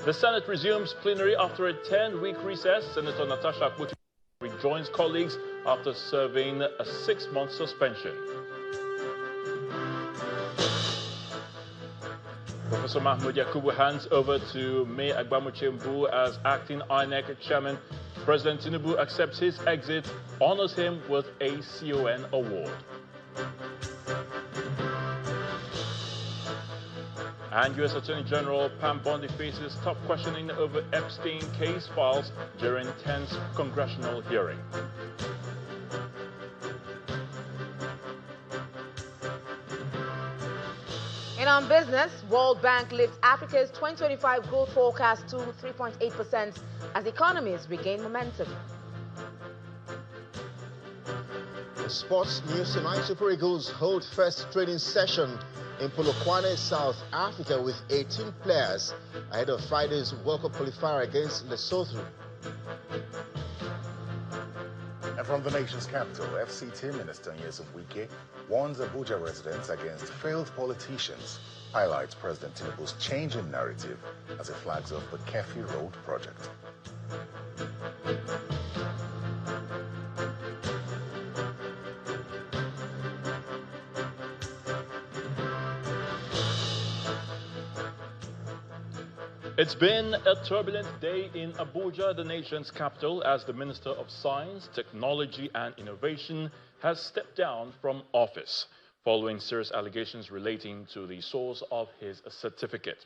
The Senate resumes plenary after a 10-week recess. Senator Natasha Akpoti-Uduaghan rejoins colleagues after serving a 6-month suspension. Professor Mahmoud Yakubu hands over to May Agbamuche-Mbu as acting INEC chairman. President Tinubu accepts his exit, honors him with a CON award. And U.S. Attorney General Pam Bondi faces tough questioning over Epstein case files during tense congressional hearing. And on business, World Bank lifts Africa's 2025 growth forecast to 3.8% as economies regain momentum. In sports news tonight, Super Eagles hold first training session in Polokwane, South Africa with 18 players ahead of Friday's World Cup qualifier against Lesotho. And from the nation's capital, FCT Minister Nyesom Wike warns Abuja residents against failed politicians, highlights President Tinubu's change in narrative as he flags off the Kefi Road project. It's been a turbulent day in Abuja, the nation's capital, as the Minister of Science, Technology and Innovation has stepped down from office following serious allegations relating to the source of his certificate.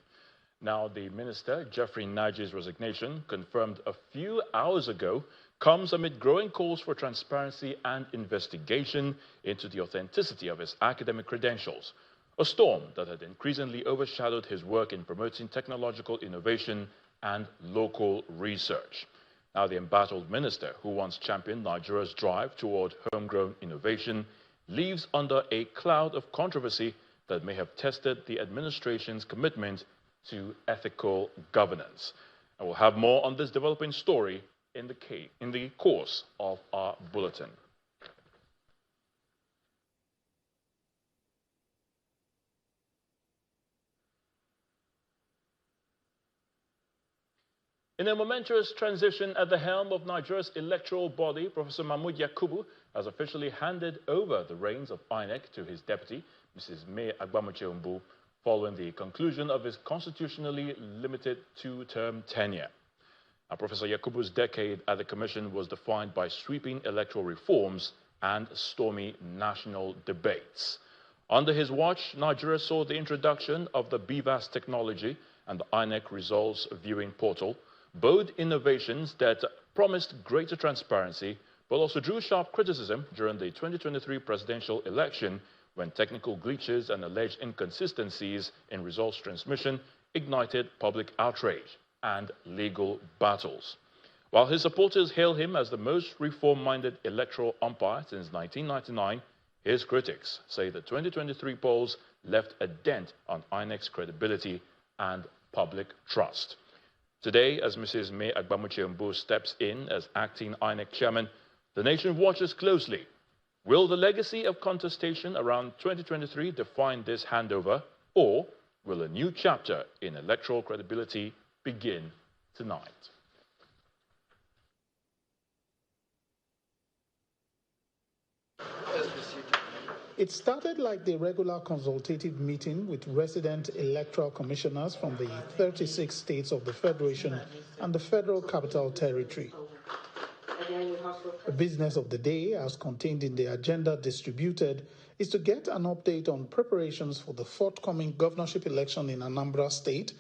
Now, the minister, Jeffrey Naji's resignation, confirmed a few hours ago, comes amid growing calls for transparency and investigation into the authenticity of his academic credentials. A storm that had increasingly overshadowed his work in promoting technological innovation and local research. Now, the embattled minister, who once championed Nigeria's drive toward homegrown innovation, lives under a cloud of controversy that may have tested the administration's commitment to ethical governance. And we'll have more on this developing story in the course of our bulletin. In a momentous transition at the helm of Nigeria's electoral body, Professor Mahmoud Yakubu has officially handed over the reins of INEC to his deputy, Mrs. May Agbamuche-Mbu, following the conclusion of his constitutionally limited 2-term tenure. Now, Professor Yakubu's decade at the commission was defined by sweeping electoral reforms and stormy national debates. Under his watch, Nigeria saw the introduction of the BVAS technology and the INEC results viewing portal, both innovations that promised greater transparency, but also drew sharp criticism during the 2023 presidential election when technical glitches and alleged inconsistencies in results transmission ignited public outrage and legal battles. While his supporters hail him as the most reform-minded electoral umpire since 1999, his critics say the 2023 polls left a dent on INEC's credibility and public trust. Today, as Mrs. May Agbamuche-Mbu steps in as acting INEC chairman, the nation watches closely. Will the legacy of contestation around 2023 define this handover, or will a new chapter in electoral credibility begin tonight? It started like the regular consultative meeting with resident electoral commissioners from the 36 states of the Federation and the Federal Capital Territory. The business of the day, as contained in the agenda distributed, is to get an update on preparations for the forthcoming governorship election in Anambra State,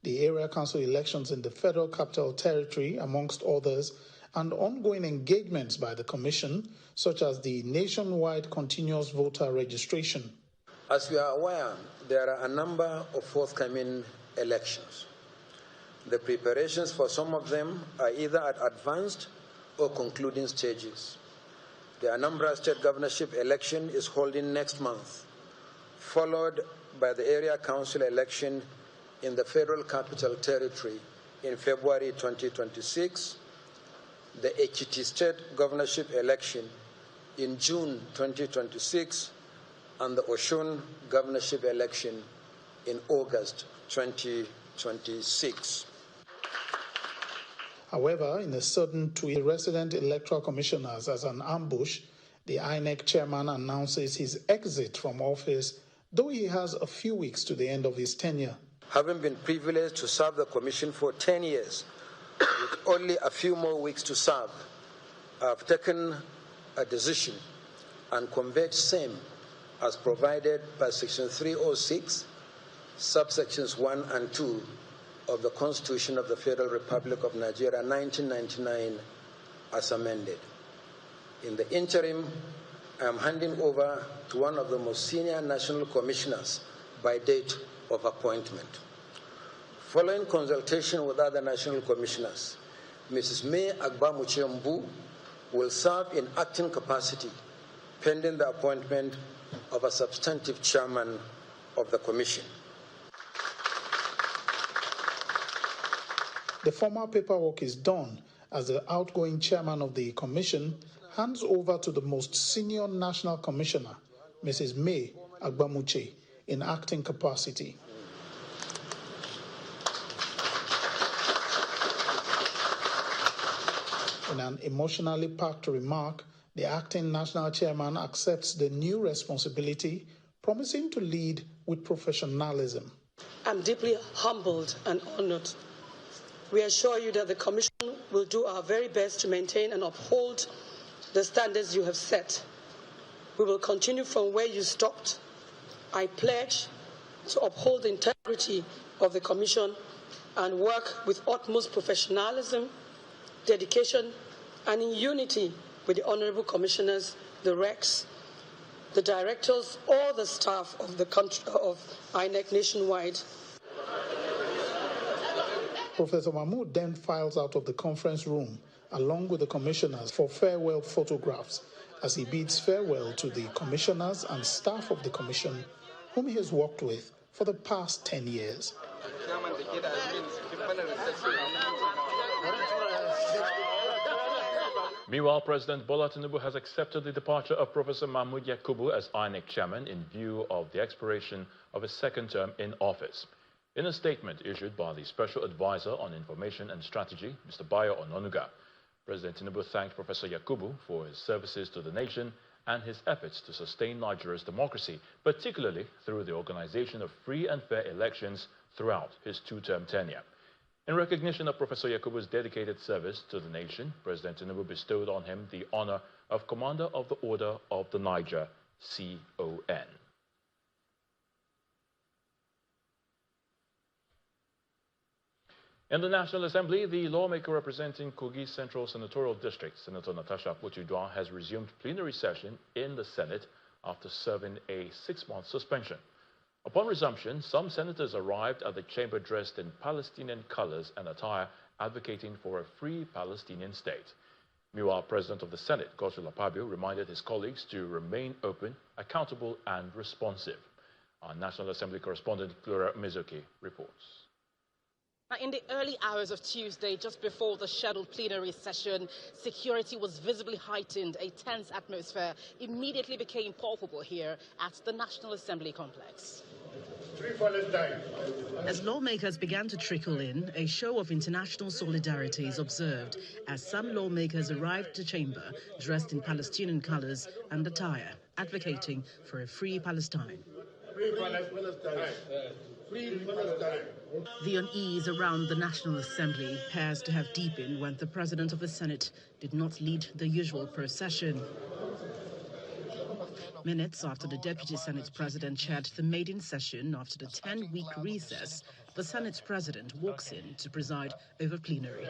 the area council elections in the Federal Capital Territory, amongst others, and ongoing engagements by the Commission, such as the nationwide continuous voter registration. As we are aware, there are a number of forthcoming elections. The preparations for some of them are either at advanced or concluding stages. The Anambra State governorship election is holding next month, followed by the area council election in the Federal Capital Territory in February 2026, the Ekiti State governorship election in June 2026, and the Osun governorship election in August 2026. However, in a sudden tweet, resident electoral commissioners as an ambush, the INEC chairman announces his exit from office, though he has a few weeks to the end of his tenure. Having been privileged to serve the Commission for 10 years, with only a few more weeks to serve, I have taken a decision and conveyed same as provided by Section 306, subsections 1 and 2 of the Constitution of the Federal Republic of Nigeria, 1999, as amended. In the interim, I am handing over to one of the most senior national commissioners by date of appointment. Following consultation with other national commissioners, Mrs. May Agbamuche-Mbu will serve in acting capacity pending the appointment of a substantive chairman of the commission. The formal paperwork is done as the outgoing chairman of the commission hands over to the most senior national commissioner, Mrs. May Agbamuche, in acting capacity. In an emotionally packed remark, the acting national chairman accepts the new responsibility, promising to lead with professionalism. I'm deeply humbled and honored. We assure you that the Commission will do our very best to maintain and uphold the standards you have set. We will continue from where you stopped. I pledge to uphold the integrity of the Commission and work with utmost professionalism, dedication, and in unity with the Honourable Commissioners, the RECs, the directors, all the staff of the country, of INEC nationwide. Professor Mahmood then files out of the conference room along with the commissioners for farewell photographs as he bids farewell to the commissioners and staff of the commission whom he has worked with for the past 10 years. Meanwhile, President Bola Tinubu has accepted the departure of Professor Mahmood Yakubu as INEC chairman in view of the expiration of his second term in office. In a statement issued by the Special Advisor on Information and Strategy, Mr. Bayo Ononuga, President Tinubu thanked Professor Yakubu for his services to the nation and his efforts to sustain Nigeria's democracy, particularly through the organization of free and fair elections throughout his two-term tenure. In recognition of Professor Yakubu's dedicated service to the nation, President Tinubu bestowed on him the honor of Commander of the Order of the Niger, CON. In the National Assembly, the lawmaker representing Kogi Central Senatorial District, Senator Natasha Akpoti-Uduaghan, has resumed plenary session in the Senate after serving a 6-month suspension. Upon resumption, some senators arrived at the chamber dressed in Palestinian colors and attire, advocating for a free Palestinian state. Meanwhile, President of the Senate, Godswill Akpabio, reminded his colleagues to remain open, accountable, and responsive. Our National Assembly correspondent, Gloria Mizoki, reports. In the early hours of Tuesday, just before the scheduled plenary session, security was visibly heightened. A tense atmosphere immediately became palpable here at the National Assembly complex. As lawmakers began to trickle in, a show of international solidarity is observed as some lawmakers arrived at the chamber dressed in Palestinian colors and attire, advocating for a free Palestine. The unease around the National Assembly appears to have deepened when the President of the Senate did not lead the usual procession. Minutes after the Deputy Senate President chaired the maiden session after the 10-week recess, the Senate President walks in to preside over plenary.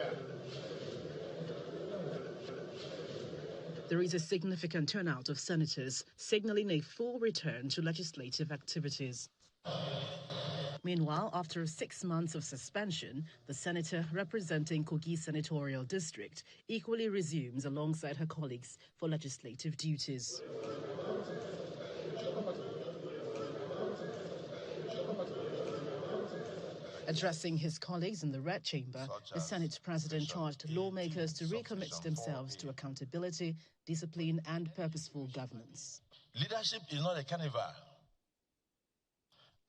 There is a significant turnout of senators, signaling a full return to legislative activities. Meanwhile, after 6 months of suspension, the senator representing Kogi Senatorial District equally resumes alongside her colleagues for legislative duties. Addressing his colleagues in the Red Chamber, the Senate President charged lawmakers to recommit themselves to accountability, discipline, and purposeful governance. Leadership is not a carnival,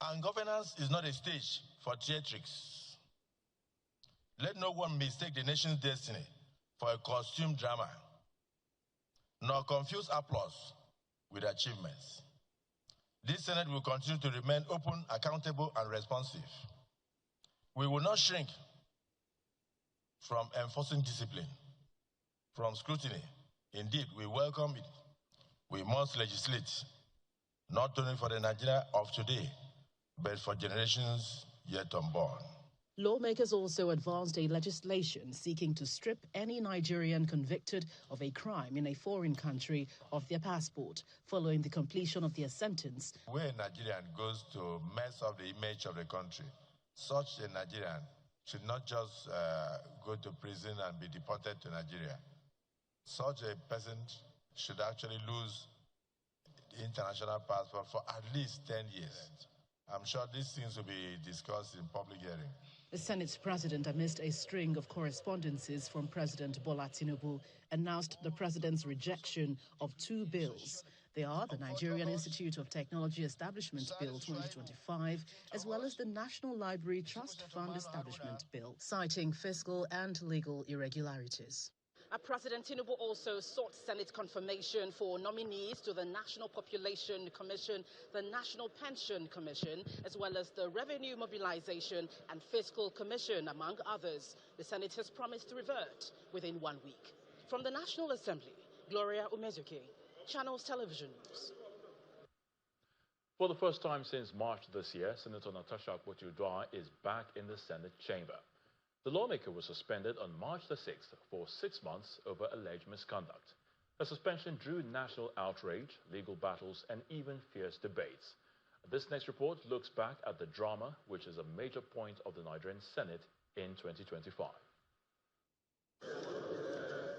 and governance is not a stage for theatrics. Let no one mistake the nation's destiny for a costume drama, nor confuse applause with achievements. This Senate will continue to remain open, accountable, and responsive. We will not shrink from enforcing discipline, from scrutiny. Indeed, we welcome it. We must legislate, not only for the Nigeria of today, but for generations yet unborn. Lawmakers also advanced a legislation seeking to strip any Nigerian convicted of a crime in a foreign country of their passport following the completion of their sentence. When a Nigerian goes to mess up the image of the country, such a Nigerian should not just go to prison and be deported to Nigeria. Such a person should actually lose the international passport for at least 10 years. I'm sure these things will be discussed in public hearing. The Senate's president, amidst a string of correspondences from President Bola Tinubu, announced the president's rejection of two bills. They are the Nigerian Institute of Technology Establishment Bill 2025, as well as the National Library Trust Fund Establishment Bill, citing fiscal and legal irregularities. President Tinubu also sought Senate confirmation for nominees to the National Population Commission, the National Pension Commission, as well as the Revenue Mobilization and Fiscal Commission, among others. The Senate has promised to revert within 1 week. From the National Assembly, Gloria Umezuke, Channels Television News. For the first time since March this year, Senator Natasha Akpoti-Uduaghan is back in the Senate chamber. The lawmaker was suspended on March the 6th for 6 months over alleged misconduct. Her suspension drew national outrage, legal battles, and even fierce debates. This next report looks back at the drama, which is a major point of the Nigerian Senate in 2025.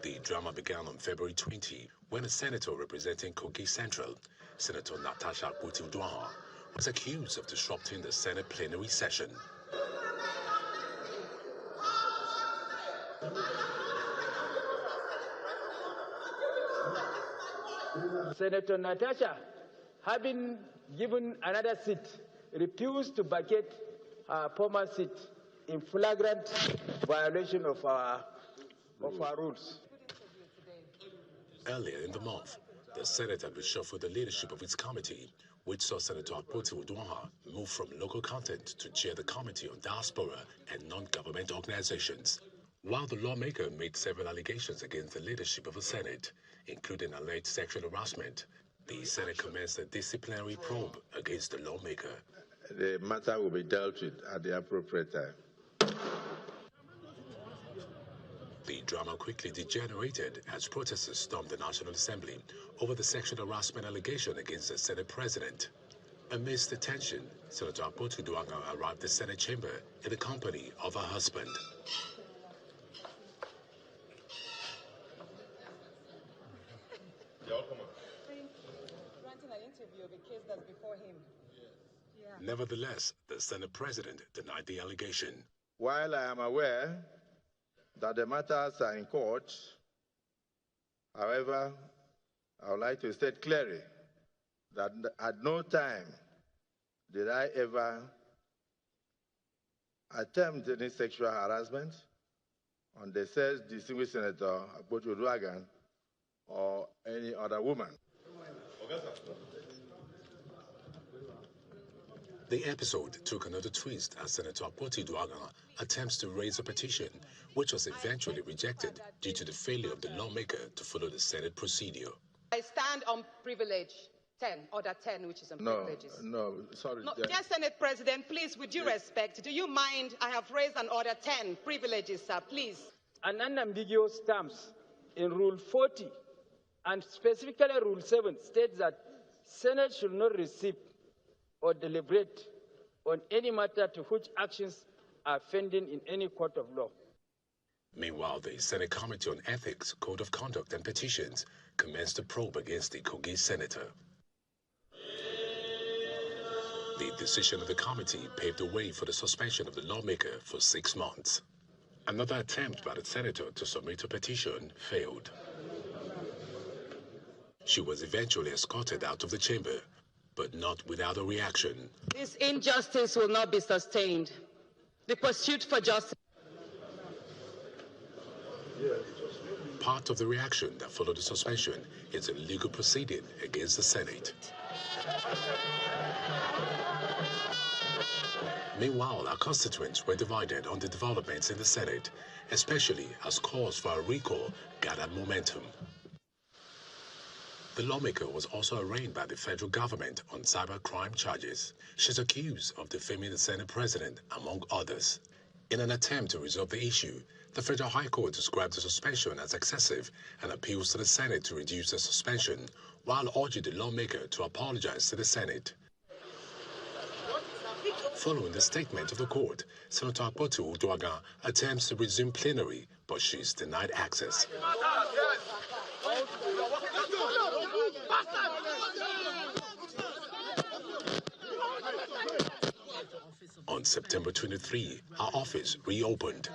The drama began on February 20 when a senator representing Kogi Central, Senator Natasha Akpoti-Uduaghan, was accused of disrupting the Senate plenary session. Senator Natasha, having given another seat, refused to vacate her former seat in flagrant violation of our rules. Earlier in the month, the Senate had reshuffled the leadership of its committee, which saw Senator Akpoti-Uduaghan move from local content to chair the Committee on Diaspora and Non-Government Organizations. While the lawmaker made several allegations against the leadership of the Senate, including alleged sexual harassment, the Senate commenced a disciplinary probe against the lawmaker. The matter will be dealt with at the appropriate time. The drama quickly degenerated as protesters stormed the National Assembly over the sexual harassment allegation against the Senate president. Amidst the tension, Senator Akpoti-Uduaghan arrived at the Senate chamber in the company of her husband. Granting an interview of a case that's before him. Nevertheless, the Senate president denied the allegation. While I am aware that the matters are in court, however, I would like to state clearly that at no time did I ever attempt any sexual harassment on the said distinguished Senator Akpoti-Uduaghan or any other woman. The episode took another twist as Senator Akpoti-Uduaghan attempts to raise a petition, which was eventually rejected due to the failure of the lawmaker to follow the Senate procedure. I stand on privilege 10, order 10, which is on privileges. Sorry. No, dear Senate President, please, with due respect, do you mind? I have raised an order 10, privileges, sir, please. An unambiguous terms in Rule 40 and specifically Rule 7 states that Senate should not receive or deliberate on any matter to which actions are pending in any court of law. Meanwhile, the Senate Committee on Ethics, Code of Conduct and Petitions commenced a probe against the Kogi senator. The decision of the committee paved the way for the suspension of the lawmaker for 6 months. Another attempt by the senator to submit a petition failed. She was eventually escorted out of the chamber, but not without a reaction. This injustice will not be sustained. The pursuit for justice. Part of the reaction that followed the suspension is a legal proceeding against the Senate. Meanwhile, our constituents were divided on the developments in the Senate, especially as calls for a recall gathered momentum. The lawmaker was also arraigned by the federal government on cybercrime charges. She's accused of defaming the Senate president, among others. In an attempt to resolve the issue, the Federal High Court described the suspension as excessive and appeals to the Senate to reduce the suspension, while urging the lawmaker to apologize to the Senate. Following the statement of the court, Senator Akpoti-Uduaghan attempts to resume plenary, but she's denied access. On September 23, our office reopened.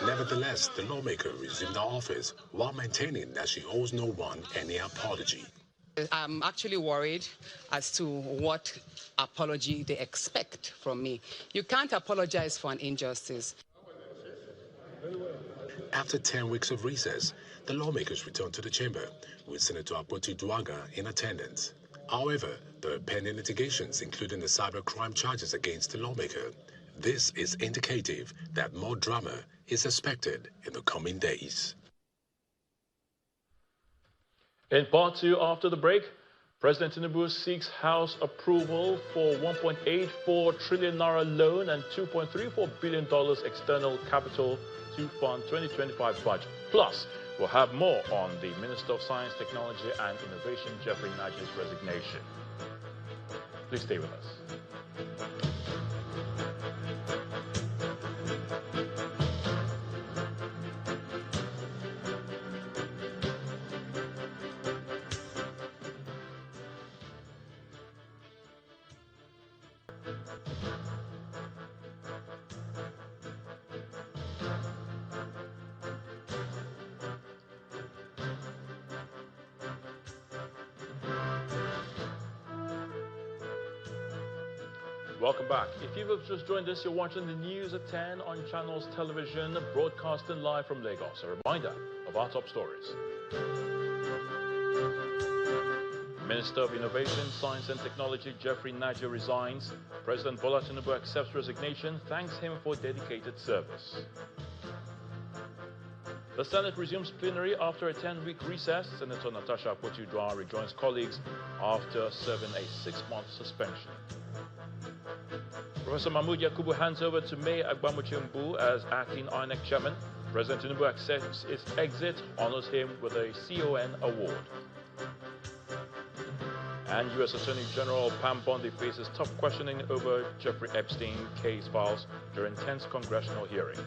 Nevertheless, the lawmaker resumed her office while maintaining that she owes no one any apology. I'm actually worried as to what apology they expect from me. You can't apologize for an injustice. After 10 weeks of recess, the lawmakers returned to the chamber, with Senator Akpoti-Uduaghan in attendance. However, there are pending litigations, including the cybercrime charges against the lawmaker. This is indicative that more drama is expected in the coming days. In part two, after the break, President Tinubu seeks House approval for 1.84 trillion naira loan and $2.34 billion external capital to fund 2025 budget. Plus, we'll have more on the Minister of Science, Technology and Innovation, Jeffrey Najee's resignation. Please stay with us. Welcome back. If you've just joined us, you're watching the news at 10 on Channels Television, broadcasting live from Lagos. A reminder of our top stories. Minister of Innovation, Science and Technology Jeffrey Najee resigns. President Bola Tinubu accepts resignation, thanks him for dedicated service. The Senate resumes plenary after a 10-week recess. Senator Natasha Akpoti-Uduaghan rejoins colleagues after serving a 6-month suspension. Professor Mahmood Yakubu hands over to May Agbamuche-Mbu as acting INEC chairman. President Tinubu accepts his exit, honors him with a CON award. And U.S. Attorney General Pam Bondi faces tough questioning over Jeffrey Epstein case files during tense congressional hearing.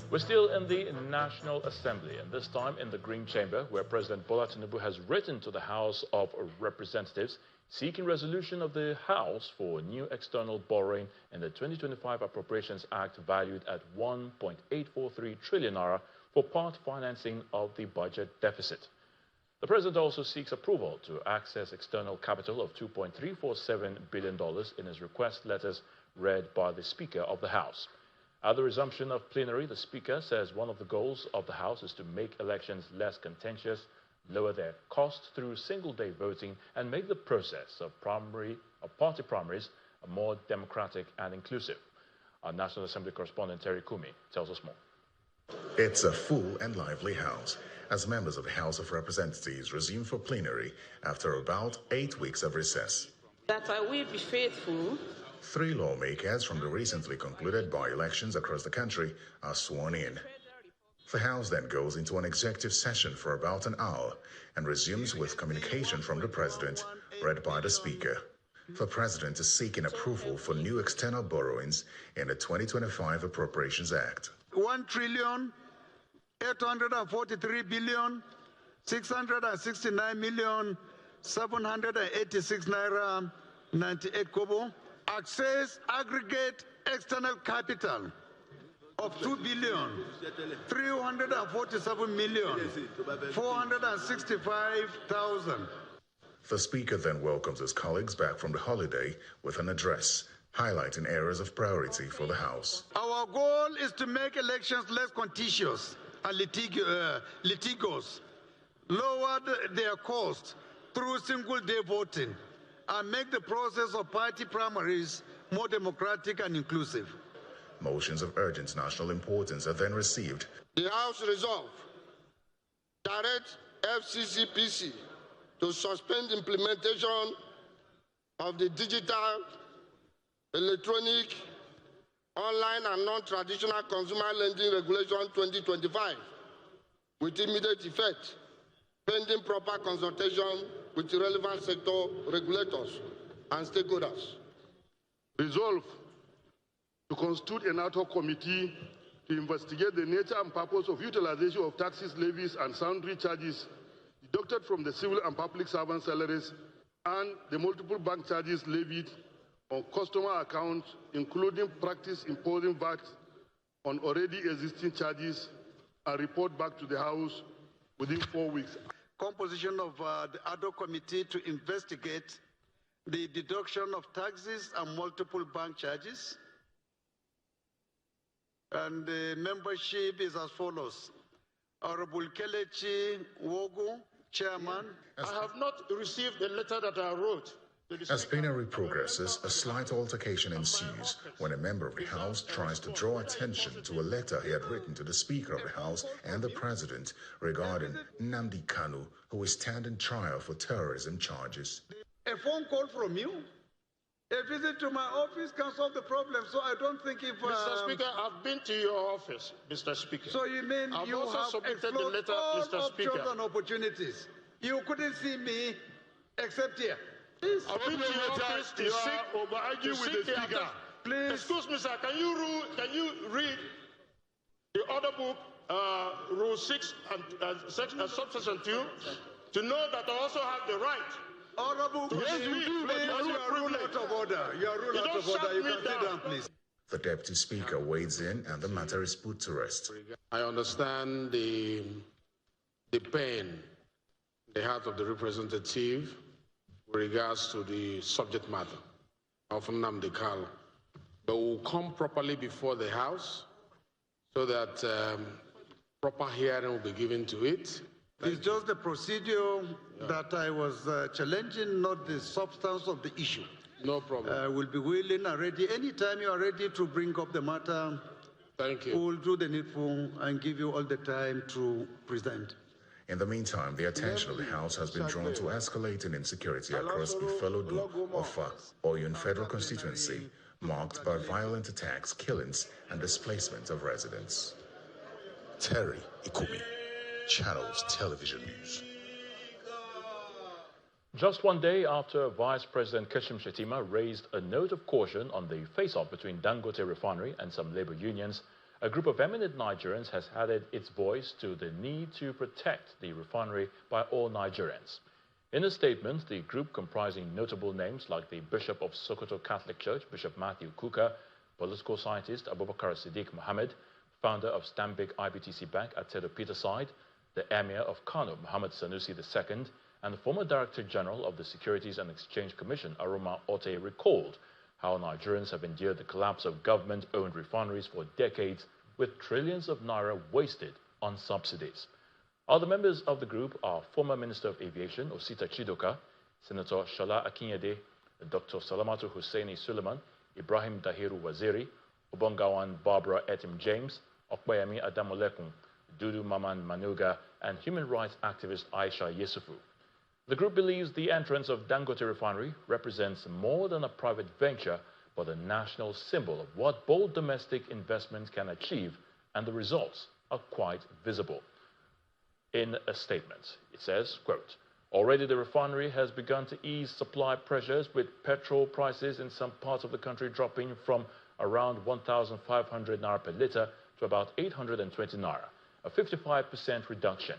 We're still in the National Assembly, and this time in the Green Chamber, where President Bola Tinubu has written to the House of Representatives seeking resolution of the House for new external borrowing in the 2025 Appropriations Act valued at 1.843 trillion naira for part financing of the budget deficit. The President also seeks approval to access external capital of $2.347 billion in his request letters read by the Speaker of the House. At the resumption of plenary, the Speaker says one of the goals of the House is to make elections less contentious, lower their costs through single-day voting, and make the process of party primaries more democratic and inclusive. Our National Assembly correspondent Terry Kumi tells us more. It's a full and lively House as members of the House of Representatives resume for plenary after about 8 weeks of recess. That I will be faithful. 3 lawmakers from the recently concluded by-elections across the country are sworn in. The House then goes into an executive session for about an hour and resumes with communication from the President, read by the Speaker. The President is seeking approval for new external borrowings in the 2025 Appropriations Act. 1,843,669,786 naira 98 kobo. Access aggregate external capital of 2,347,465,000. The Speaker then welcomes his colleagues back from the holiday with an address highlighting areas of priority for the House. Our goal is to make elections less contentious and litigious, lower their cost through single-day voting, and make the process of party primaries more democratic and inclusive. Motions of urgent national importance are then received. The House resolve direct FCCPC to suspend implementation of the digital, electronic, online and non-traditional consumer lending regulation 2025 with immediate effect, pending proper consultation with the relevant sector regulators and stakeholders. Resolve to constitute an ad hoc committee to investigate the nature and purpose of utilization of taxes, levies, and sundry charges deducted from the civil and public servant salaries and the multiple bank charges levied on customer accounts, including practice imposing VAT on already existing charges, and report back to the House within 4 weeks. Composition of the ad hoc committee to investigate the deduction of taxes and multiple bank charges. And the membership is as follows. Honorable Kelechi Wogu, Chairman. I have not received the letter that I wrote. As plenary progresses, a slight altercation ensues when a member of the House tries to draw attention to a letter he had written to the Speaker of the House and the President regarding Nnamdi Kanu, who is standing trial for terrorism charges. A phone call from you? A visit to my office can solve the problem, so I don't think if... Mr. Speaker, I've been to your office, Mr. Speaker. So you mean I've you also have submitted the letter, all Mr. Speaker. options and opportunities. You couldn't see me except here. Please. I've been to your office to argue with the Speaker. Please. Excuse me, sir. Can you read the order book, Rule 6 and subsection 2, to know that I also have the right? Order book. Yes, you do. Please, you are ruled out of order. You are ruled out of order. You can sit down, please. The Deputy Speaker wades in and the matter is put to rest. I understand the pain, the heart of the representative with regards to the subject matter of Nnamdi Kanu, but will come properly before the House so that proper hearing will be given to it. It's just the procedure that I was challenging, not the substance of the issue. No problem. I will be willing and ready. Anytime you are ready to bring up the matter, thank you. We will do the needful and give you all the time to present. In the meantime, the attention of the House has been drawn to escalating insecurity across Ifelodun of Oyun Federal Constituency, marked by violent attacks, killings, and displacement of residents. Terry Ikumi, Channels Television News. Just one day after Vice President Kashim Shettima raised a note of caution on the face-off between Dangote refinery and some labor unions, a group of eminent Nigerians has added its voice to the need to protect the refinery by all Nigerians. In a statement, the group, comprising notable names like the Bishop of Sokoto Catholic Church, Bishop Matthew Kuka, political scientist Abubakar Siddiq Mohammed, founder of Stanbic IBTC Bank at Tedo Peterside, the Emir of Kano, Muhammad Sanusi II, and the former Director General of the Securities and Exchange Commission, Aroma Ote, recalled how Nigerians have endured the collapse of government-owned refineries for decades, with trillions of naira wasted on subsidies. Other members of the group are former Minister of Aviation, Osita Chidoka, Senator Shola Akinyede, Dr. Salamatu Hussaini Suleiman, Ibrahim Dahiru Waziri, Obongawan Barbara Etim James, Okbayami Adamolekun, Dudu Maman Manuga, and human rights activist Aisha Yesufu. The group believes the entrance of Dangote refinery represents more than a private venture, but a national symbol of what bold domestic investments can achieve, and the results are quite visible. In a statement, it says, quote, "Already the refinery has begun to ease supply pressures, with petrol prices in some parts of the country dropping from around 1,500 naira per litre to about 820 naira, a 55% reduction.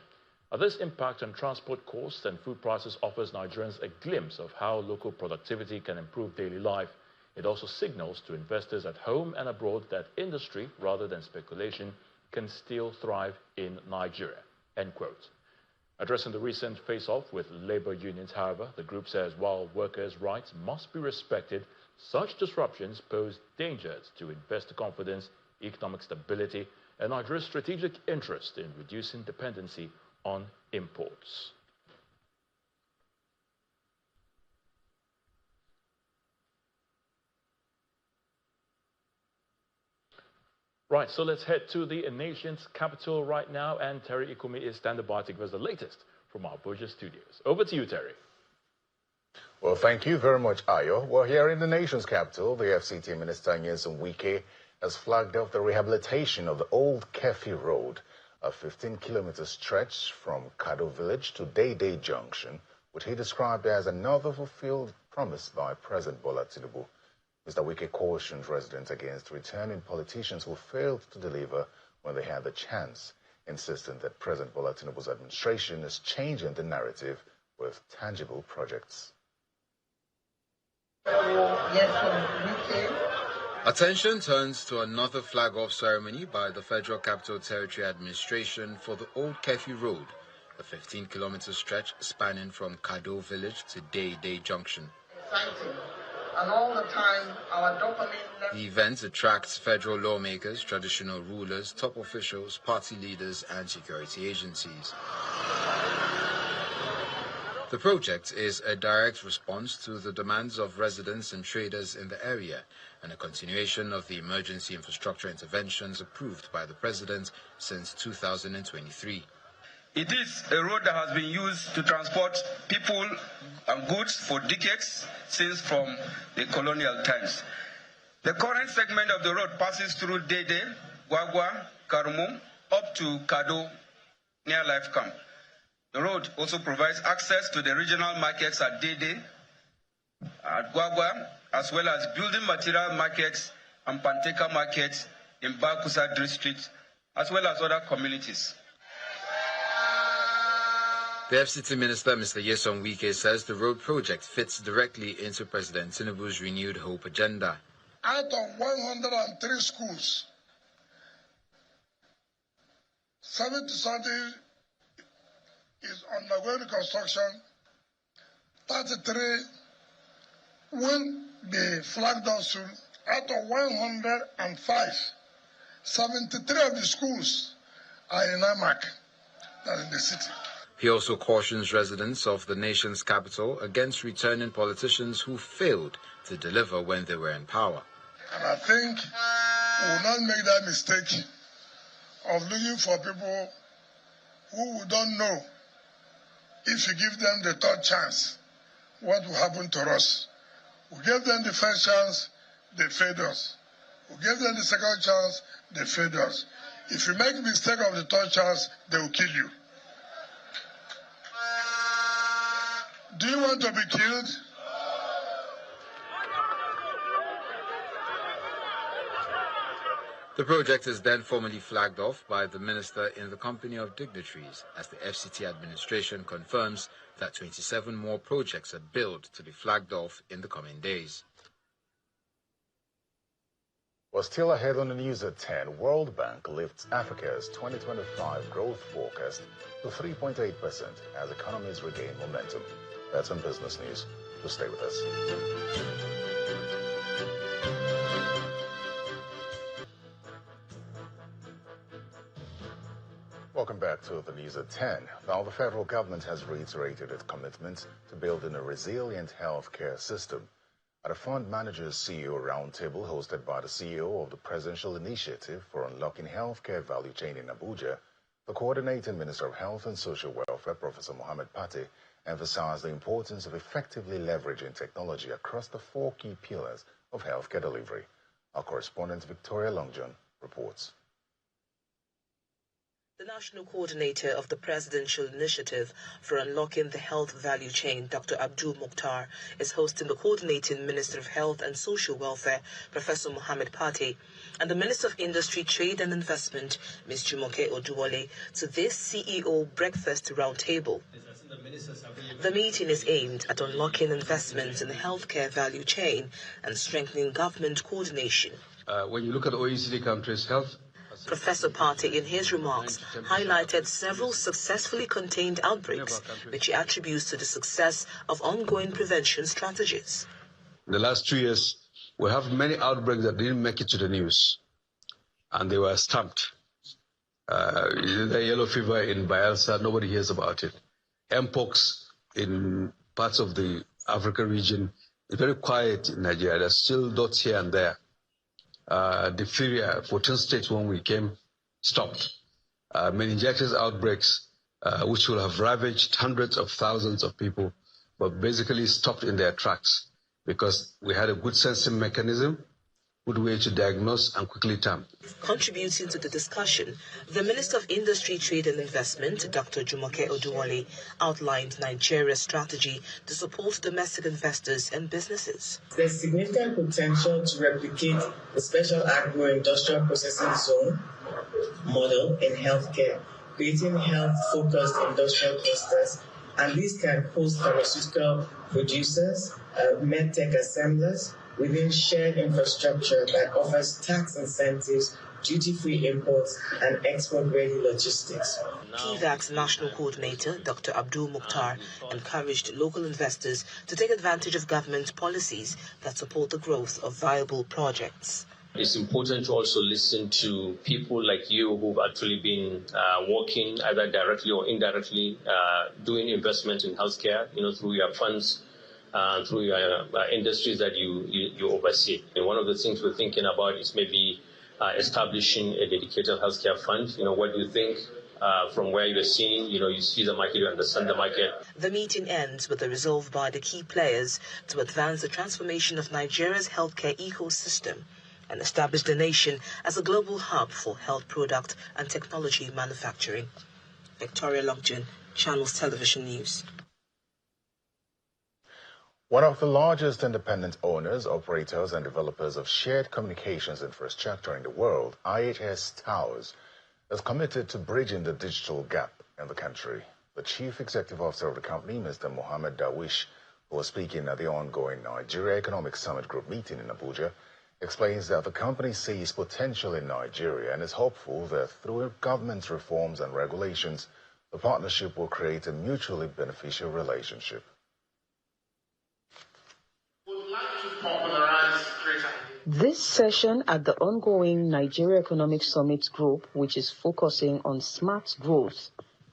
This impact on transport costs and food prices offers Nigerians a glimpse of how local productivity can improve daily life. It also signals to investors at home and abroad that industry, rather than speculation, can still thrive in Nigeria. End quote. Addressing the recent face-off with labor unions, however, the group says while workers' rights must be respected, such disruptions pose dangers to investor confidence, economic stability, and Nigeria's strategic interest in reducing dependency on imports. Right, so let's head to the nation's capital right now, and Terry Ikumi is standing by to give us the latest from our Abuja studios. Over to you, Terry. Well, thank you very much, Ayo. Well, here in the nation's capital, the FCT Minister Nyesom Wike has flagged off the rehabilitation of the old Kefi Road, a 15-kilometer stretch from Kado Village to Day Junction, which he described as another fulfilled promise by President Bola Tinubu. Mr. Wike cautioned residents against returning politicians who failed to deliver when they had the chance, insisting that President Bola Tinubu's administration is changing the narrative with tangible projects. Attention turns to another flag-off ceremony by the Federal Capital Territory Administration for the Old Kefi Road, a 15-kilometer stretch spanning from Kado Village to Day Junction. And all the time, our dopamine... The event attracts federal lawmakers, traditional rulers, top officials, party leaders, and security agencies. The project is a direct response to the demands of residents and traders in the area and a continuation of the emergency infrastructure interventions approved by the President since 2023. It is a road that has been used to transport people and goods for decades, since from the colonial times. The current segment of the road passes through Dede, Gwagwa, Karumu, up to Kado, near Life Camp. The road also provides access to the regional markets at Dede, at Gwagwa, as well as building material markets and Panteka markets in Bakusa district, as well as other communities. The FCT Minister, Mr. Nyesom Wike, says the road project fits directly into President Tinubu's renewed hope agenda. Out of 103 schools, 70 is undergoing construction, 33 will be flagged down soon. Out of 105, 73 of the schools are in INEC, that is in the city. He also cautions residents of the nation's capital against returning politicians who failed to deliver when they were in power. And I think we will not make that mistake of looking for people who we don't know. If you give them the third chance, what will happen to us? We gave them the first chance, they failed us. We gave them the second chance, they failed us. If you make a mistake of the third chance, they will kill you. Do you want to be killed? The project is then formally flagged off by the minister in the company of dignitaries as the FCT administration confirms that 27 more projects are billed to be flagged off in the coming days. Well, still ahead on the news at 10, World Bank lifts Africa's 2025 growth forecast to 3.8% as economies regain momentum. That's on business news. So stay with us. Welcome back to the news at 10. Now, the federal government has reiterated its commitment to building a resilient healthcare system. At a fund managers CEO roundtable hosted by the CEO of the Presidential Initiative for Unlocking Healthcare Value Chain in Abuja, the coordinating Minister of Health and Social Welfare, Professor Mohammed Pate, emphasized the importance of effectively leveraging technology across the 4 key pillars of healthcare delivery. Our correspondent Victoria Longjohn reports. The National Coordinator of the Presidential Initiative for Unlocking the Health Value Chain, Dr. Abdul Mukhtar, is hosting the Coordinating Minister of Health and Social Welfare, Professor Mohammed Pate, and the Minister of Industry, Trade and Investment, Ms. Jumoke Oduwole, to this CEO Breakfast Roundtable. The meeting is aimed at unlocking investments in the healthcare value chain and strengthening government coordination. When you look at OECD countries' health, Professor Pate, in his remarks, highlighted several successfully contained outbreaks, which he attributes to the success of ongoing prevention strategies. In the last 2 years, we have many outbreaks that didn't make it to the news, and they were stamped. The yellow fever in Bayelsa, nobody hears about it. Mpox in parts of the Africa region is very quiet in Nigeria. There's still dots here and there. Diphtheria, 14 states when we came, stopped. Meningitis outbreaks, which will have ravaged hundreds of thousands of people, but basically stopped in their tracks because we had a good sensing mechanism, good way to diagnose and quickly tamp. Contributing to the discussion, the Minister of Industry, Trade and Investment, Dr. Jumoke Oduwole, outlined Nigeria's strategy to support domestic investors and businesses. There's significant potential to replicate the special agro-industrial processing zone model in healthcare, creating health-focused industrial clusters, and these can host pharmaceutical producers, medtech assemblers, within shared infrastructure that offers tax incentives, duty-free imports, and export-ready logistics. PVAC's national coordinator, Dr. Abdul Mukhtar, encouraged local investors to take advantage of government policies that support the growth of viable projects. It's important to also listen to people like you who've actually been working either directly or indirectly doing investment in healthcare, through your funds, through your industries that you oversee. And one of the things we're thinking about is maybe establishing a dedicated healthcare fund. What do you think from where you're seeing, you see the market, you understand the market? The meeting ends with a resolve by the key players to advance the transformation of Nigeria's healthcare ecosystem and establish the nation as a global hub for health product and technology manufacturing. Victoria Lockton, Channels Television News. One of the largest independent owners, operators, and developers of shared communications infrastructure in the world, IHS Towers, is committed to bridging the digital gap in the country. The Chief Executive Officer of the company, Mr. Mohammed Darwish, who was speaking at the ongoing Nigeria Economic Summit Group meeting in Abuja, explains that the company sees potential in Nigeria and is hopeful that through government reforms and regulations, the partnership will create a mutually beneficial relationship. This session at the ongoing Nigeria Economic Summit Group, which is focusing on smart growth,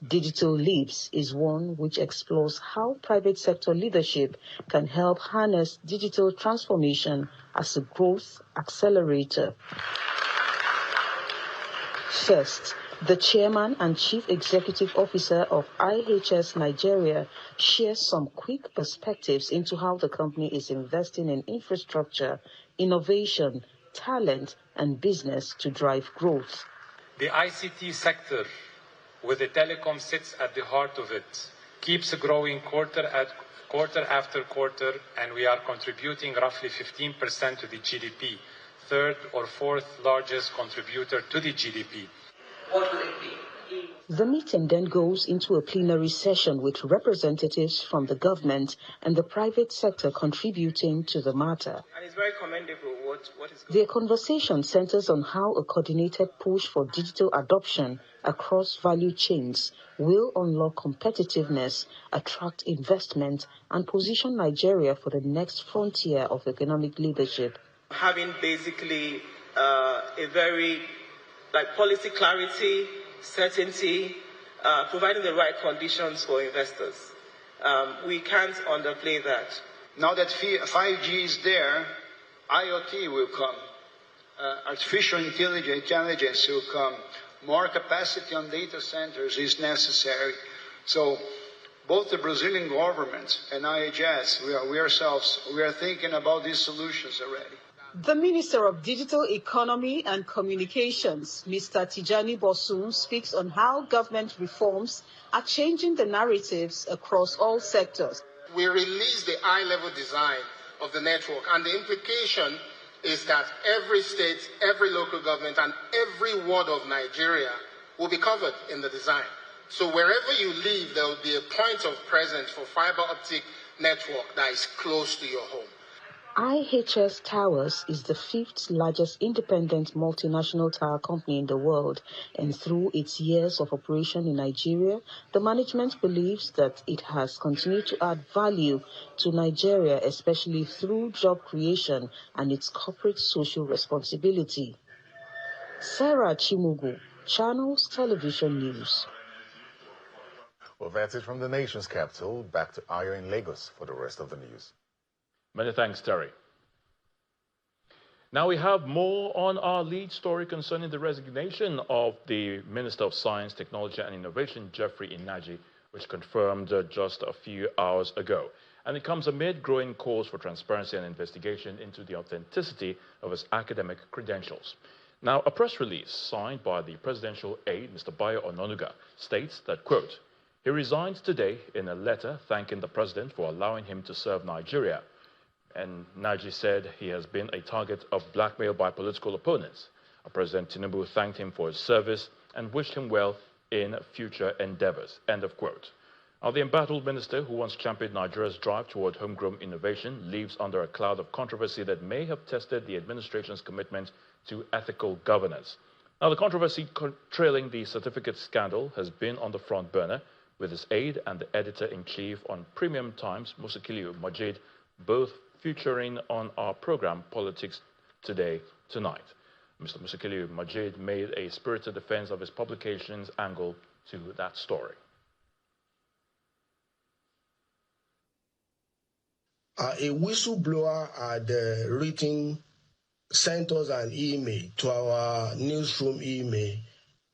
digital leaps, is one which explores how private sector leadership can help harness digital transformation as a growth accelerator. First, the chairman and chief executive officer of IHS Nigeria shares some quick perspectives into how the company is investing in infrastructure, innovation, talent, and business to drive growth. The ICT sector, with the telecom sits at the heart of it, keeps growing quarter after quarter, and we are contributing roughly 15% to the GDP, third or fourth largest contributor to the GDP. What will it be? The meeting then goes into a plenary session with representatives from the government and the private sector contributing to the matter. And it's very commendable what is Their conversation centers on how a coordinated push for digital adoption across value chains will unlock competitiveness, attract investment, and position Nigeria for the next frontier of economic leadership. Having basically a very policy clarity, certainty, providing the right conditions for investors. We can't underplay that. Now that 5G is there, IoT will come. Artificial intelligence will come. More capacity on data centers is necessary. So both the Brazilian government and IHS, we ourselves, we are thinking about these solutions already. The Minister of Digital Economy and Communications, Mr. Tijani Bosun, speaks on how government reforms are changing the narratives across all sectors. We released the high-level design of the network, and the implication is that every state, every local government, and every ward of Nigeria will be covered in the design. So wherever you live, there will be a point of presence for fiber optic network that is close to your home. IHS Towers is the 5th largest independent multinational tower company in the world, and through its years of operation in Nigeria, the management believes that it has continued to add value to Nigeria, especially through job creation and its corporate social responsibility. Sarah Chimugu, Channels Television News. Well, that's it from the nation's capital. Back to Ayo in Lagos for the rest of the news. Many thanks, Terry. Now we have more on our lead story concerning the resignation of the Minister of Science, Technology and Innovation, Jeffrey Inaji, which confirmed just a few hours ago. And it comes amid growing calls for transparency and investigation into the authenticity of his academic credentials. Now, a press release signed by the presidential aide, Mr. Bayo Ononuga, states that, quote, he resigned today in a letter thanking the president for allowing him to serve Nigeria. And Naji said he has been a target of blackmail by political opponents. President Tinubu thanked him for his service and wished him well in future endeavors. End of quote. Now, the embattled minister who once championed Nigeria's drive toward homegrown innovation lives under a cloud of controversy that may have tested the administration's commitment to ethical governance. Now, the controversy trailing the certificate scandal has been on the front burner, with his aide and the editor-in-chief on Premium Times, Musikiliu Majid, both featuring on our program Politics Today tonight. Mr. Musikiliu Majid made a spirited defense of his publication's angle to that story. A whistleblower had sent us an email to our newsroom email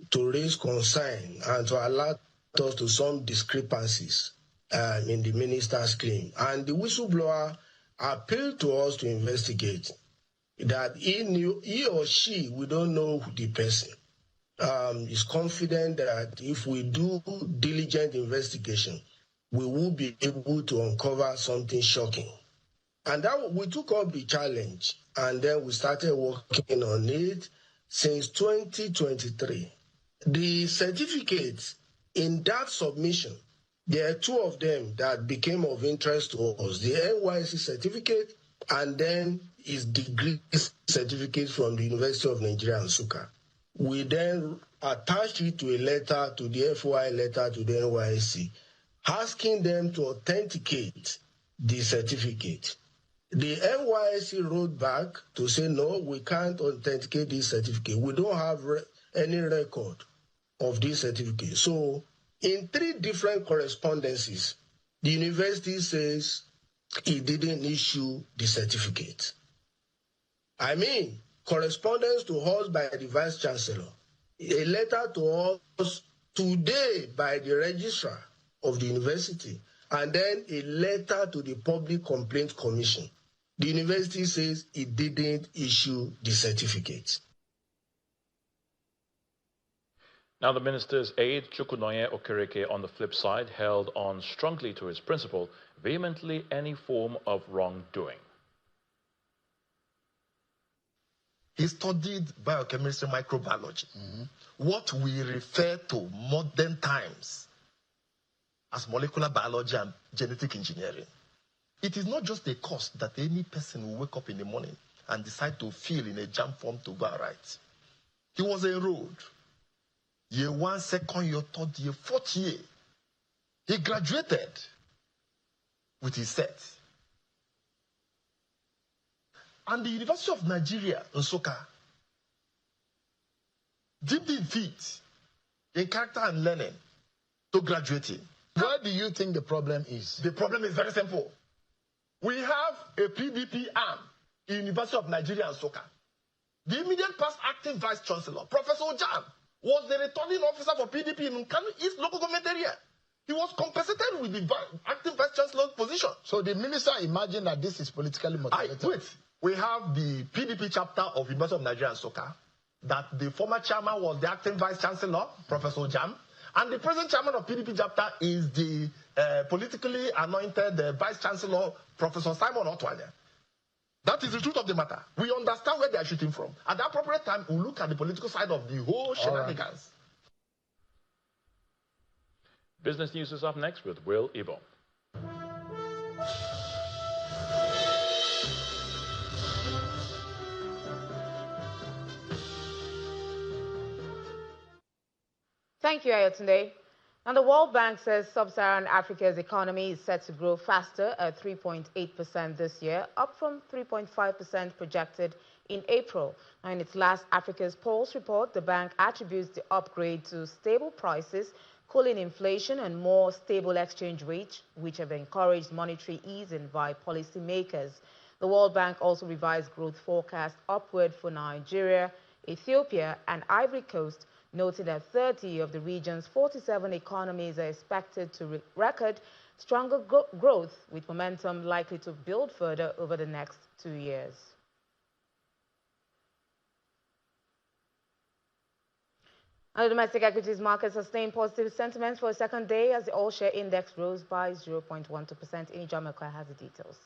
to raise concern and to alert us to some discrepancies in the minister's claim. And the whistleblower appealed to us to investigate that he or she, we don't know the person, is confident that if we do diligent investigation, we will be able to uncover something shocking. And that we took up the challenge, and then we started working on it since 2023. The certificates in that submission, there are 2 of them that became of interest to us, the NYSC certificate and then his degree certificate from the University of Nigeria, Nsukka. We then attached it to a letter, to the FOI letter to the NYSC, asking them to authenticate the certificate. The NYSC wrote back to say, no, we can't authenticate this certificate. We don't have any record of this certificate. So in 3 different correspondences, the university says it didn't issue the certificate. I mean, correspondence to us by the Vice Chancellor, a letter to us today by the Registrar of the university, and then a letter to the Public Complaint Commission. The university says it didn't issue the certificate. Now, the minister's aide, Chukwunoye Okereke, on the flip side, held on strongly to his principle, vehemently any form of wrongdoing. He studied biochemistry, microbiology, what we refer to modern times as molecular biology and genetic engineering. It is not just a course that any person will wake up in the morning and decide to fill in a jam form to go and write. He was enrolled. Year 1, 2nd year, 3rd year, 4th year. He graduated with his set. And the University of Nigeria, Nsukka, deemed in feet in character and learning to graduating. Where do you think the problem is? The problem is very simple. We have a PDP arm in University of Nigeria, Nsukka. The immediate past acting vice chancellor, Professor Ojan, was the returning officer for PDP in Kano East local government area. He was compensated with the acting vice chancellor's position. So the minister imagined that this is politically motivated. Wait, We have the PDP chapter of University of Nigeria and Soka, that the former chairman was the acting vice chancellor, Professor Jam, and the present chairman of PDP chapter is the politically anointed vice chancellor, Professor Simon Otwanya. That is the truth of the matter. We understand where they are shooting from. At the appropriate time, we'll look at the political side of the whole shenanigans. Business News is up next with Will Ibom. Thank you, Ayotunde. Now, the World Bank says sub-Saharan Africa's economy is set to grow faster at 3.8% this year, up from 3.5% projected in April. Now, in its last Africa's Pulse report, the bank attributes the upgrade to stable prices, cooling inflation, and more stable exchange rates, which have encouraged monetary easing by policymakers. The World Bank also revised growth forecast upward for Nigeria, Ethiopia, and Ivory Coast, noting that 30 of the region's 47 economies are expected to record stronger growth, with momentum likely to build further over the next 2 years. And the domestic equities market sustained positive sentiments for a second day as the all-share index rose by 0.12%. Ijamaka has the details.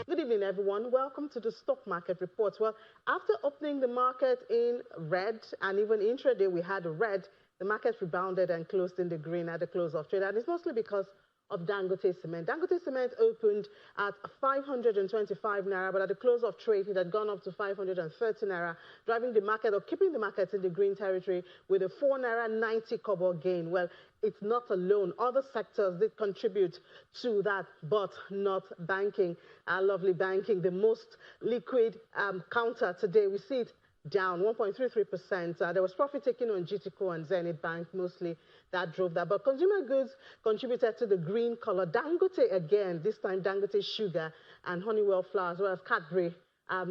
Good evening, everyone. Welcome to the stock market report. Well, after opening the market in red and even intraday we had a red, the market rebounded and closed in the green at the close of trade. And it's mostly because of Dangote Cement. Dangote Cement opened at 525 naira, but at the close of trade, it had gone up to 530 naira, driving the market or keeping the market in the green territory with a 4 naira 90 kobo gain. Well, it's not alone. Other sectors did contribute to that, but not banking. Lovely banking, the most liquid counter today. We see it down 1.33%. There was profit taking on GTCO and Zenith Bank, mostly that drove that. But consumer goods contributed to the green color. Dangote again, this time Dangote Sugar and Honeywell Flour, as well as Cadbury.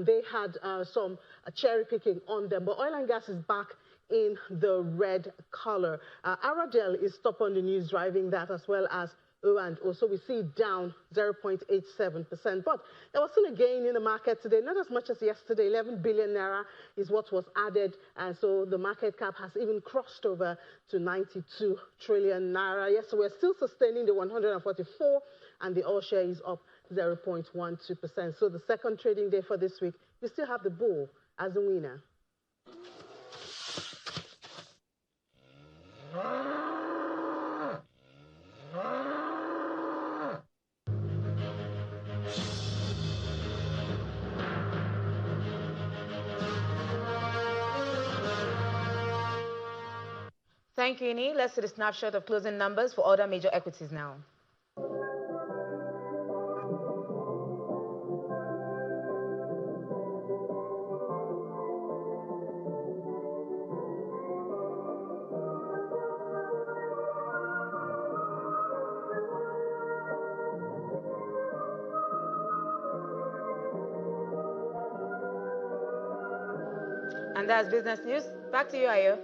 They had some cherry picking on them. But oil and gas is back in the red color. Aradel is top on the news, driving that, as well as O&O. So we see it down 0.87%. But there was still a gain in the market today, not as much as yesterday. 11 billion naira is what was added. And so the market cap has even crossed over to 92 trillion naira. Yes, so we're still sustaining the 144, and the all share is up 0.12%. So the second trading day for this week, we still have the bull as the winner. Thank you, Ini. Let's see the snapshot of closing numbers for other major equities now. And that's business news. Back to you, Ayo.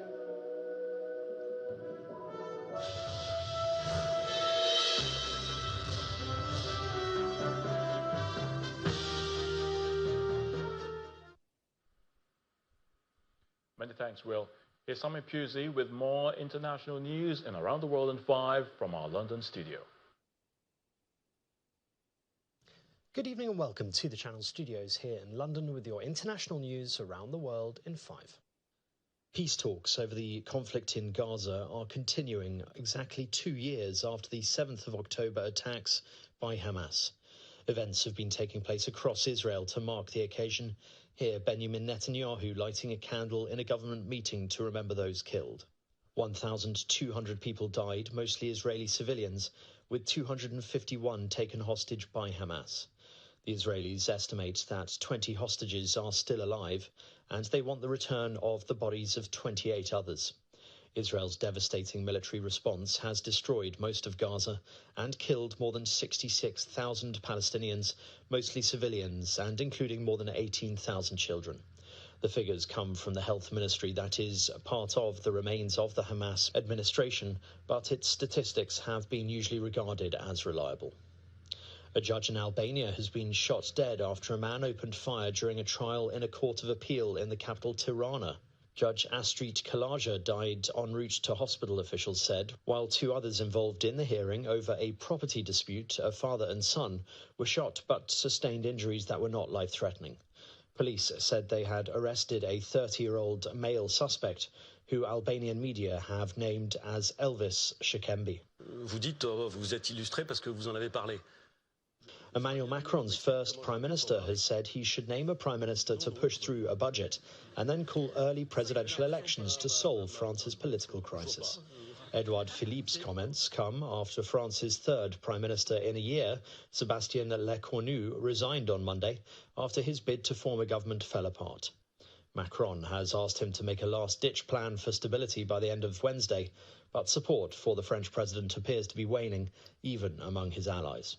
Many thanks, Will. Here's Sami Pusey with more international news and around the world in 5 from our London studio. Good evening and welcome to the Channel Studios here in London with your international news around the world in 5. Peace talks over the conflict in Gaza are continuing exactly 2 years after the 7th of October attacks by Hamas. Events have been taking place across Israel to mark the occasion. Here, Benjamin Netanyahu lighting a candle in a government meeting to remember those killed. 1,200 people died, mostly Israeli civilians, with 251 taken hostage by Hamas. The Israelis estimate that 20 hostages are still alive, and they want the return of the bodies of 28 others. Israel's devastating military response has destroyed most of Gaza and killed more than 66,000 Palestinians, mostly civilians, and including more than 18,000 children. The figures come from the health ministry that is part of the remains of the Hamas administration, but its statistics have been usually regarded as reliable. A judge in Albania has been shot dead after a man opened fire during a trial in a court of appeal in the capital Tirana. Judge Astrit Kalaja died en route to hospital, officials said, while two others involved in the hearing over a property dispute, a father and son, were shot but sustained injuries that were not life-threatening. Police said they had arrested a 30-year-old male suspect, who Albanian media have named as Elvis Shekembi. Vous dites, vous êtes illustré parce que vous en avez parlé. Emmanuel Macron's first prime minister has said he should name a prime minister to push through a budget and then call early presidential elections to solve France's political crisis. Edouard Philippe's comments come after France's third prime minister in a year, Sébastien Lecornu, resigned on Monday after his bid to form a government fell apart. Macron has asked him to make a last-ditch plan for stability by the end of Wednesday, but support for the French president appears to be waning, even among his allies.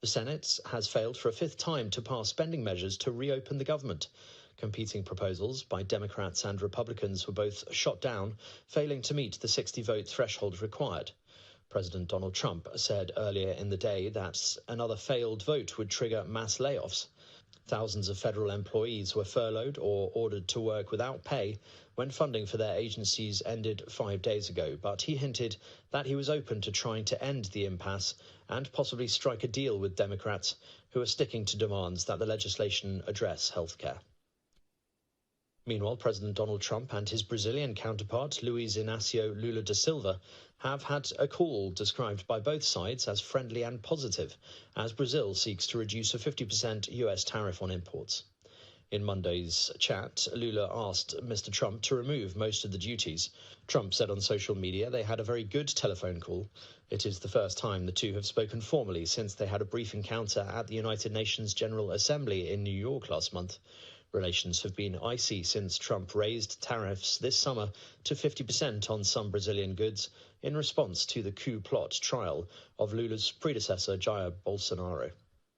The Senate has failed for a fifth time to pass spending measures to reopen the government. Competing proposals by Democrats and Republicans were both shot down, failing to meet the 60-vote threshold required. President Donald Trump said earlier in the day that another failed vote would trigger mass layoffs. Thousands of federal employees were furloughed or ordered to work without pay when funding for their agencies ended 5 days ago, but he hinted that he was open to trying to end the impasse and possibly strike a deal with Democrats who are sticking to demands that the legislation address health care. Meanwhile, President Donald Trump and his Brazilian counterpart, Luiz Inácio Lula da Silva, have had a call described by both sides as friendly and positive, as Brazil seeks to reduce a 50% US tariff on imports. In Monday's chat, Lula asked Mr. Trump to remove most of the duties. Trump said on social media they had a very good telephone call. It is the first time the two have spoken formally since they had a brief encounter at the United Nations General Assembly in New York last month. Relations have been icy since Trump raised tariffs this summer to 50% on some Brazilian goods in response to the coup plot trial of Lula's predecessor, Jair Bolsonaro.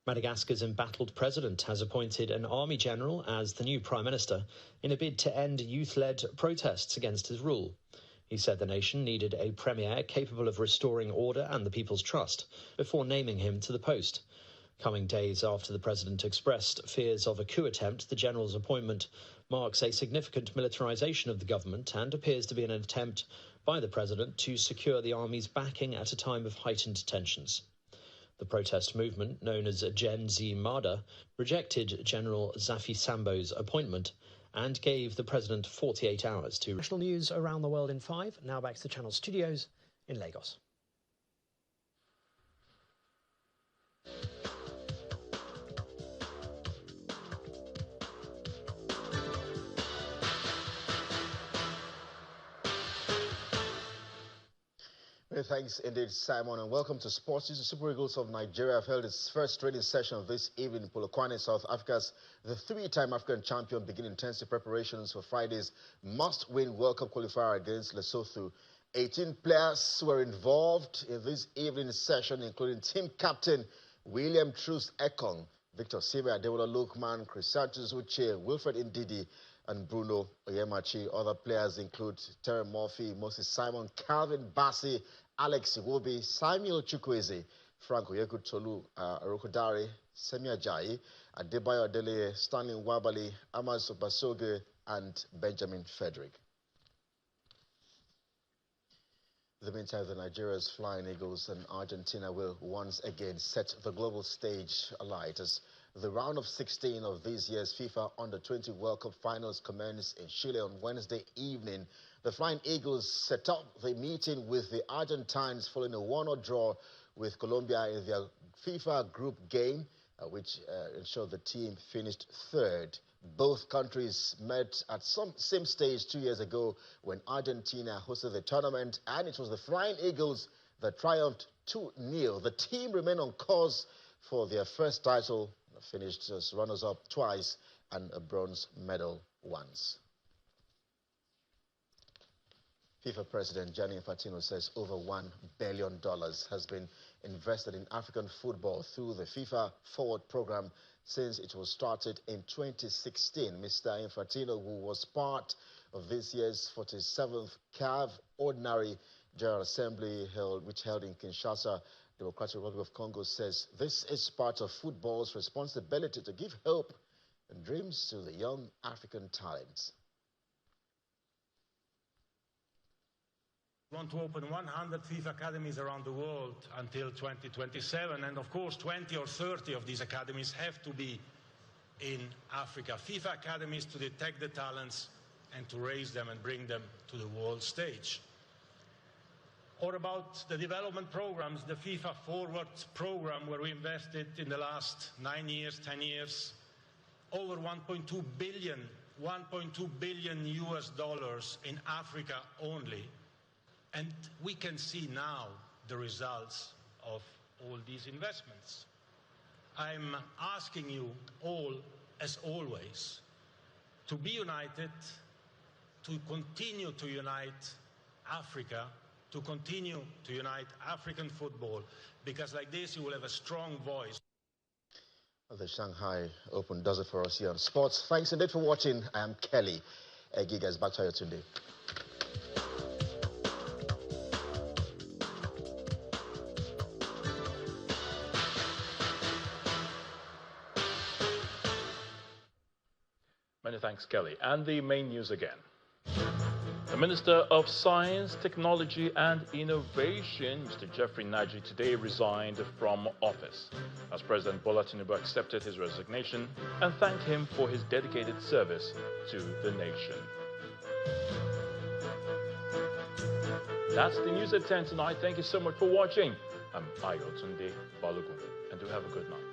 Madagascar's embattled president has appointed an army general as the new prime minister in a bid to end youth-led protests against his rule. He said the nation needed a premier capable of restoring order and the people's trust before naming him to the post. Coming days after the president expressed fears of a coup attempt, the general's appointment marks a significant militarization of the government and appears to be an attempt by the president to secure the army's backing at a time of heightened tensions. The protest movement, known as Gen Z Mada, rejected General Zafi Sambo's appointment and gave the president 48 hours to... National news around the world in 5. Now back to the Channel studios in Lagos. Many thanks indeed, Simon, and welcome to Sports News. The Super Eagles of Nigeria have held its first training session of this evening in Polokwane, South Africa's the three-time African champion begin intensive preparations for Friday's must-win World Cup qualifier against Lesotho. 18 players were involved in this evening session, including team captain William Truss Ekong, Victor Sima, Ademola Lookman, Chris Sanchez Uche, Wilfred Ndidi, and Bruno Oyemachi. Other players include Terry Murphy, Moses Simon, Calvin Bassi, Alex Iwobi, Samuel Chukwueze, Frank Oyekutolu, Arokodare, Semi Ajayi, Adebayo Adele, Stanley Wabali, Amazo Basoge, and Benjamin Frederick. In the meantime, the Nigeria's Flying Eagles and Argentina will once again set the global stage alight as the round of 16 of this year's FIFA Under-20 World Cup finals commenced in Chile on Wednesday evening. The Flying Eagles set up the meeting with the Argentines following a 1-1 draw with Colombia in their FIFA group game, which ensured the team finished third. Both countries met at some same stage 2 years ago when Argentina hosted the tournament, and it was the Flying Eagles that triumphed 2-0. The team remained on course for their first title, finished as runners-up twice and a bronze medal once. FIFA President Gianni Infantino says over $1 billion has been invested in African football through the FIFA Forward program since it was started in 2016. Mr. Infantino, who was part of this year's 47th CAF Ordinary General Assembly which held in Kinshasa, Democratic Republic of Congo, says this is part of football's responsibility to give hope and dreams to the young African talents. We want to open 100 FIFA academies around the world until 2027, and of course 20 or 30 of these academies have to be in Africa. FIFA academies to detect the talents and to raise them and bring them to the world stage. Or about the development programs, the FIFA Forward program, where we invested in the last 9 years, 10 years, over 1.2 billion US dollars in Africa only. And we can see now the results of all these investments. I'm asking you all, as always, to be united, to continue to unite Africa, to continue to unite African football, because like this you will have a strong voice. The Shanghai Open does it for us here on Sports. Thanks indeed for watching. I am Kelly. Gigas, back to you today. Many thanks, Kelly. And the main news again. The Minister of Science, Technology and Innovation, Mr. Jeffrey Naji, today resigned from office as President Bola Tinubu accepted his resignation and thanked him for his dedicated service to the nation. That's the news at 10 tonight. Thank you so much for watching. I'm Ayotunde Balogun, and do have a good night.